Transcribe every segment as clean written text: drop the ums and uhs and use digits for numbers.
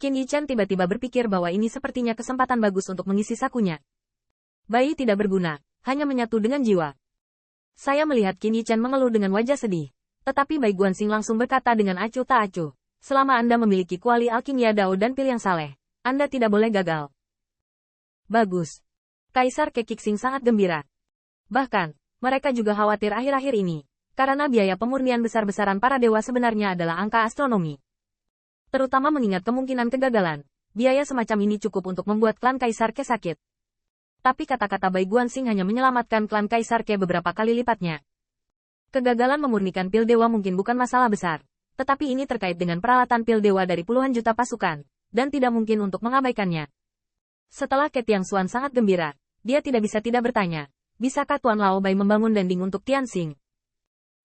Qin Yichan tiba-tiba berpikir bahwa ini sepertinya kesempatan bagus untuk mengisi sakunya. Bayi tidak berguna, hanya menyatu dengan jiwa. Saya melihat Qin Yichan mengeluh dengan wajah sedih. Tetapi Bai Guanxing langsung berkata dengan acuh tak acuh. Selama Anda memiliki kuali alkimia Dao dan pil yang saleh, Anda tidak boleh gagal. Bagus. Kaisar Kekixing sangat gembira. Bahkan, mereka juga khawatir akhir-akhir ini. Karena biaya pemurnian besar-besaran para dewa sebenarnya adalah angka astronomi. Terutama mengingat kemungkinan kegagalan. Biaya semacam ini cukup untuk membuat klan Kaisar Ke sakit. Tapi kata-kata Bai Guanxing hanya menyelamatkan klan Kaisar Ke beberapa kali lipatnya. Kegagalan memurnikan pil dewa mungkin bukan masalah besar. Tetapi ini terkait dengan peralatan pil dewa dari puluhan juta pasukan. Dan tidak mungkin untuk mengabaikannya. Setelah Ke Tiangxuan sangat gembira, dia tidak bisa tidak bertanya. Bisakah Tuan Lao Bai membangun dinding untuk Tianxing?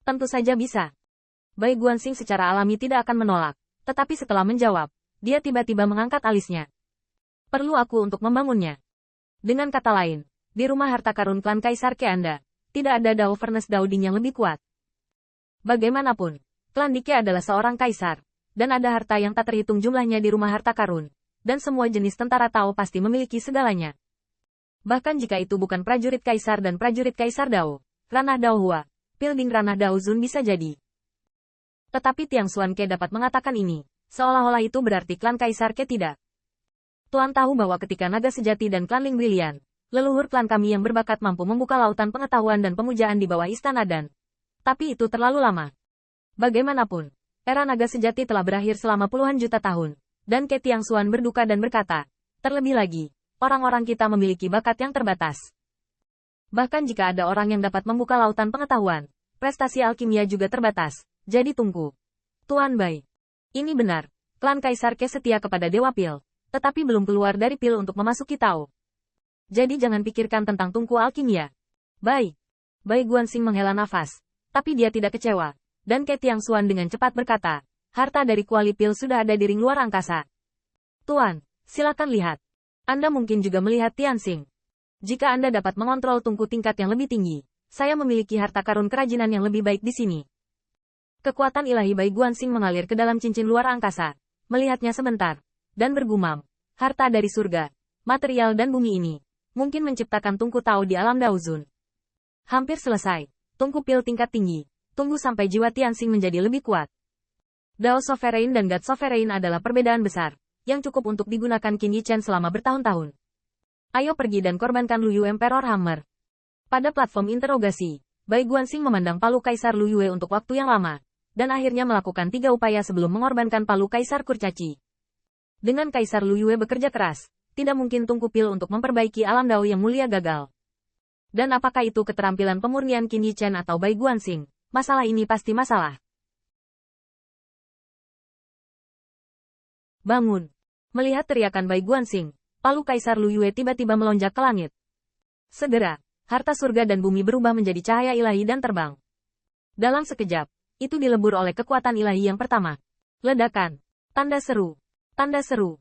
Tentu saja bisa. Bai Guanxing secara alami tidak akan menolak. Tetapi setelah menjawab, dia tiba-tiba mengangkat alisnya. Perlu aku untuk membangunnya. Dengan kata lain, di rumah harta karun klan Kaisar Ke Anda, tidak ada Dao Furnace Dao Ding yang lebih kuat. Bagaimanapun, klan Dike adalah seorang kaisar, dan ada harta yang tak terhitung jumlahnya di rumah harta karun, dan semua jenis tentara Tao pasti memiliki segalanya. Bahkan jika itu bukan prajurit kaisar dan prajurit kaisar Dao, ranah Dao Hua, Pilding ranah Dao Zun bisa jadi. Tetapi Tiangxuan Ke dapat mengatakan ini, seolah-olah itu berarti klan Kaisar Ke tidak. Tuan tahu bahwa ketika Naga Sejati dan klan Ling Brilian, leluhur klan kami yang berbakat mampu membuka lautan pengetahuan dan pemujaan di bawah istana dan. Tapi itu terlalu lama. Bagaimanapun, era Naga Sejati telah berakhir selama puluhan juta tahun, dan Ke Tiangxuan berduka dan berkata, terlebih lagi, orang-orang kita memiliki bakat yang terbatas. Bahkan jika ada orang yang dapat membuka lautan pengetahuan, prestasi alkimia juga terbatas, jadi tunggu. Tuan Bai. Ini benar, klan Kaisar Ke setia kepada Dewa Pil. Tetapi belum keluar dari pil untuk memasuki Tao. Jadi jangan pikirkan tentang tungku alkimia. Bai Guanxing menghela nafas. Tapi dia tidak kecewa. Dan Ke Tiangxuan dengan cepat berkata, harta dari kuali pil sudah ada di ring luar angkasa. Tuan, silakan lihat. Anda mungkin juga melihat Tianxing. Jika Anda dapat mengontrol tungku tingkat yang lebih tinggi, saya memiliki harta karun kerajinan yang lebih baik di sini. Kekuatan ilahi Bai Guanxing mengalir ke dalam cincin luar angkasa. Melihatnya sebentar. Dan bergumam, harta dari surga, material dan bumi ini, mungkin menciptakan tungku Tao di alam Dao Zun. Hampir selesai, tungku pil tingkat tinggi, tunggu sampai jiwa Tianxing menjadi lebih kuat. Dao Sovereign dan God Sovereign adalah perbedaan besar, yang cukup untuk digunakan Qin Yichan selama bertahun-tahun. Ayo pergi dan korbankan Lu Yue Emperor Hammer. Pada platform interogasi, Bai Guanxing memandang palu Kaisar Lu Yue untuk waktu yang lama, dan akhirnya melakukan 3 upaya sebelum mengorbankan palu Kaisar Kurcaci. Dengan Kaisar Lu Yue bekerja keras, tidak mungkin tungku pil untuk memperbaiki alam Dao yang mulia gagal. Dan apakah itu keterampilan pemurnian Qin Yichan atau Bai Guanxing? Masalah ini pasti masalah. Bangun. Melihat teriakan Bai Guanxing, palu Kaisar Lu Yue tiba-tiba melonjak ke langit. Segera, harta surga dan bumi berubah menjadi cahaya ilahi dan terbang. Dalam sekejap, itu dilebur oleh kekuatan ilahi yang pertama. Ledakan. Tanda seru. Tanda seru.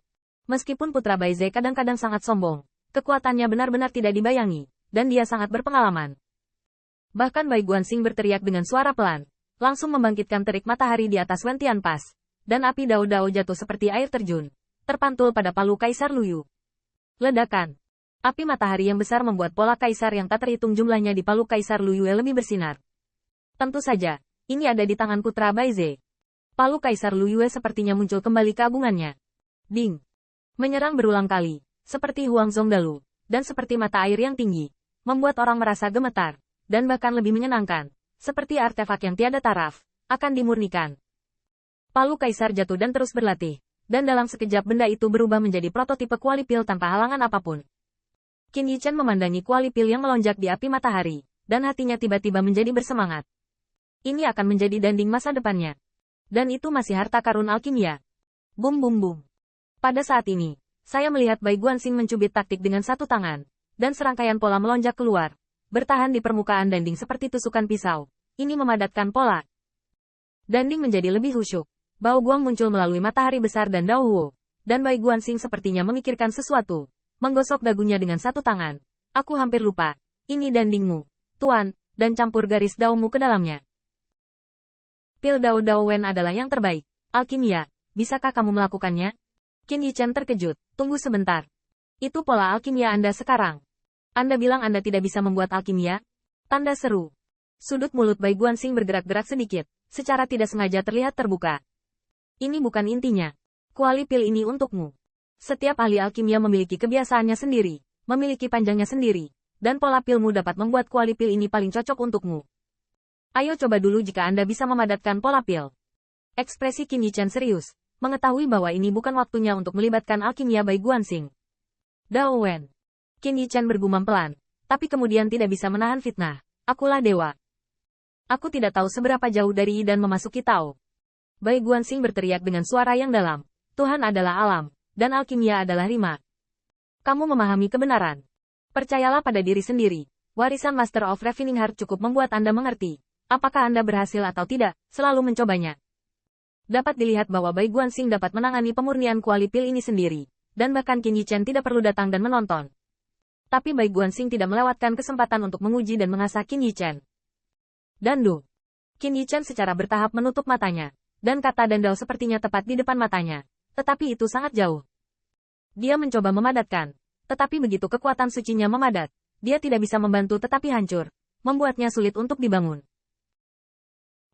Meskipun Putra Baize kadang-kadang sangat sombong, kekuatannya benar-benar tidak dibayangi, dan dia sangat berpengalaman. Bahkan Bai Guanxing berteriak dengan suara pelan, langsung membangkitkan terik matahari di atas Wentian Pass, dan api Dao-Dao jatuh seperti air terjun, terpantul pada palu Kaisar Lu Yu. Ledakan. Api matahari yang besar membuat pola Kaisar yang tak terhitung jumlahnya di palu Kaisar Lu Yue lebih bersinar. Tentu saja, ini ada di tangan Putra Baize. Palu Kaisar Lu Yue sepertinya muncul kembali keagungannya. Ding. Menyerang berulang kali, seperti Huang Zhongdalu, dan seperti mata air yang tinggi, membuat orang merasa gemetar, dan bahkan lebih menyenangkan, seperti artefak yang tiada taraf, akan dimurnikan. Palu Kaisar jatuh dan terus berlatih, dan dalam sekejap benda itu berubah menjadi prototipe kuali pil tanpa halangan apapun. Qin Yichan memandangi kuali pil yang melonjak di api matahari, dan hatinya tiba-tiba menjadi bersemangat. Ini akan menjadi danding masa depannya. Dan itu masih harta karun alkimia. Bum bum bum. Pada saat ini, saya melihat Bai Guanxing mencubit taktik dengan satu tangan, dan serangkaian pola melonjak keluar, bertahan di permukaan danding seperti tusukan pisau. Ini memadatkan pola. Danding menjadi lebih khusyuk. Bao Guang muncul melalui matahari besar dan Dao Huo, dan Bai Guanxing sepertinya memikirkan sesuatu, menggosok dagunya dengan satu tangan. Aku hampir lupa. Ini dandingmu, Tuan, dan campur garis Daomu ke dalamnya. Pil Dao Dao Wen adalah yang terbaik. Alkimia, bisakah kamu melakukannya? Qin Yichen terkejut. Tunggu sebentar. Itu pola alkimia Anda sekarang. Anda bilang Anda tidak bisa membuat alkimia? Tanda seru. Sudut mulut Bai Guanxing bergerak-gerak sedikit, secara tidak sengaja terlihat terbuka. Ini bukan intinya. Kuali pil ini untukmu. Setiap ahli alkimia memiliki kebiasaannya sendiri, memiliki panjangnya sendiri, dan pola pilmu dapat membuat kuali pil ini paling cocok untukmu. Ayo coba dulu jika Anda bisa memadatkan pola pil. Ekspresi Qin Yichen serius, mengetahui bahwa ini bukan waktunya untuk melibatkan alkimia Bai Guanxing. Dao Wen. Qin Yichen bergumam pelan, tapi kemudian tidak bisa menahan fitnah. Akulah dewa. Aku tidak tahu seberapa jauh dari Yi dan memasuki Tao. Bai Guanxing berteriak dengan suara yang dalam. Tuhan adalah alam, dan alkimia adalah rima. Kamu memahami kebenaran. Percayalah pada diri sendiri. Warisan Master of Refining Heart cukup membuat Anda mengerti. Apakah Anda berhasil atau tidak, selalu mencobanya. Dapat dilihat bahwa Bai Guanxing dapat menangani pemurnian kuali pil ini sendiri, dan bahkan Qin Yichen tidak perlu datang dan menonton. Tapi Bai Guanxing tidak melewatkan kesempatan untuk menguji dan mengasah Qin Yichen. Dandu. Qin Yichen secara bertahap menutup matanya, dan kata Dandao sepertinya tepat di depan matanya, tetapi itu sangat jauh. Dia mencoba memadatkan, tetapi begitu kekuatan sucinya memadat, dia tidak bisa membantu tetapi hancur, membuatnya sulit untuk dibangun.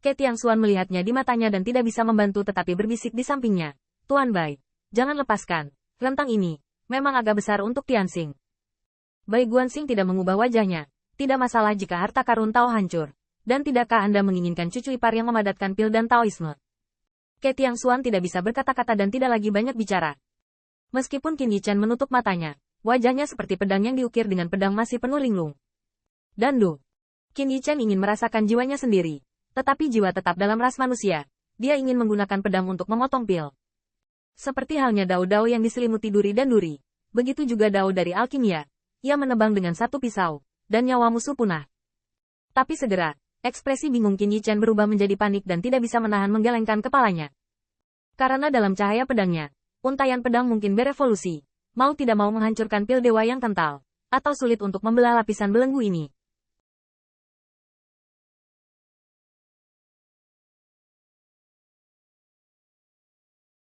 Ke Tiangxuan melihatnya di matanya dan tidak bisa membantu tetapi berbisik di sampingnya. Tuan Bai, jangan lepaskan. Rentang ini, memang agak besar untuk Tianxing. Bai Guanxing tidak mengubah wajahnya. Tidak masalah jika harta karun Tao hancur. Dan tidakkah Anda menginginkan cucu ipar yang memadatkan pil dan Taoisme? Ke Tiangxuan tidak bisa berkata-kata dan tidak lagi banyak bicara. Meskipun Qin Yichen menutup matanya, wajahnya seperti pedang yang diukir dengan pedang masih penuh linglung. Dandu. Qin Yichen ingin merasakan jiwanya sendiri. Tetapi jiwa tetap dalam ras manusia. Dia ingin menggunakan pedang untuk memotong pil. Seperti halnya Dao-Dao yang diselimuti duri dan duri. Begitu juga Dao dari alkimia. Ia menebang dengan satu pisau, dan nyawa musuh punah. Tapi segera, ekspresi bingung Qin Yichen berubah menjadi panik dan tidak bisa menahan menggelengkan kepalanya. Karena dalam cahaya pedangnya, untayan pedang mungkin berevolusi. Mau tidak mau menghancurkan pil dewa yang kental. Atau sulit untuk membelah lapisan belenggu ini.